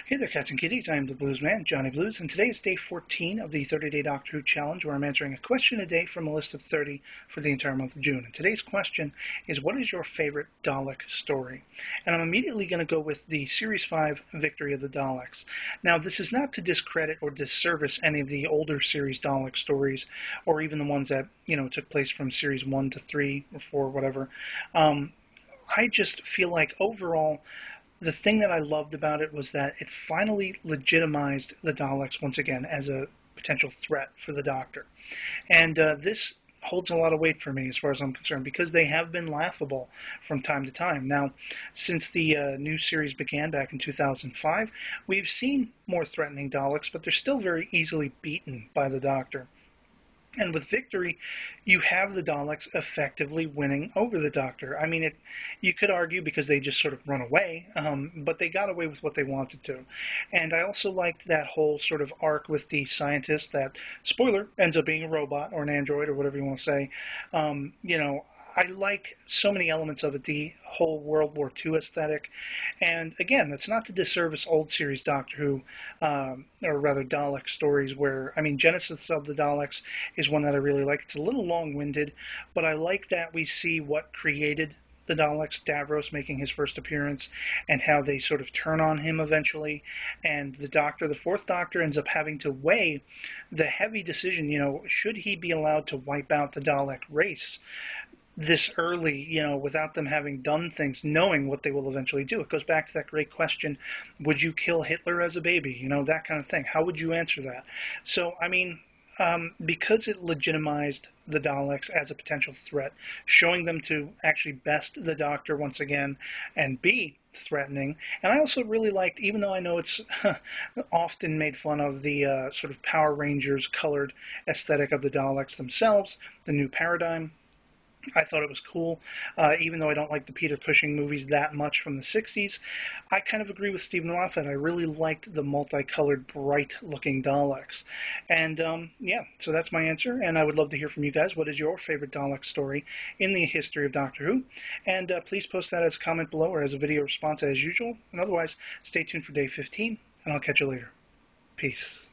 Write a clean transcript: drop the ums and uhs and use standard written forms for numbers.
Hey there, cats and kitties. I am the Blues Man, Johnny Blues, and today is day 14 of the 30-day Doctor Who challenge, where I'm answering a question a day from a list of 30 for the entire month of June. And today's question is, what is your favorite Dalek story? And I'm immediately going to go with the Series 5 Victory of the Daleks. Now, this is not to discredit or disservice any of the older series Dalek stories, or even the ones that, took place from Series 1 to 3 or 4, whatever. I just feel like overall, the thing that I loved about it was that it finally legitimized the Daleks once again as a potential threat for the Doctor. And this holds a lot of weight for me as far as I'm concerned, because they have been laughable from time to time. Now, since the new series began back in 2005, we've seen more threatening Daleks, but they're still very easily beaten by the Doctor. And with Victory, you have the Daleks effectively winning over the Doctor. I mean, you could argue because they just sort of run away, but they got away with what they wanted to. And I also liked that whole sort of arc with the scientist that, spoiler, ends up being a robot or an android or whatever you want to say. I like so many elements of it, the whole World War II aesthetic. And again, that's not to disservice old series Doctor Who, or rather Dalek stories where, Genesis of the Daleks is one that I really like. It's a little long-winded, but I like that we see what created the Daleks, Davros making his first appearance, and how they sort of turn on him eventually. And the Doctor, the Fourth Doctor, ends up having to weigh the heavy decision, should he be allowed to wipe out the Dalek race this early, without them having done things, knowing what they will eventually do. It goes back to that great question, would you kill Hitler as a baby? That kind of thing. How would you answer that? So, because it legitimized the Daleks as a potential threat, showing them to actually best the Doctor once again and be threatening. And I also really liked, even though I know it's often made fun of, the sort of Power Rangers colored aesthetic of the Daleks themselves, the new paradigm, I thought it was cool, even though I don't like the Peter Cushing movies that much from the 60s. I kind of agree with Stephen Moffat. I really liked the multicolored, bright-looking Daleks. And, so that's my answer, and I would love to hear from you guys. What is your favorite Dalek story in the history of Doctor Who? And please post that as a comment below or as a video response as usual. And otherwise, stay tuned for day 15, and I'll catch you later. Peace.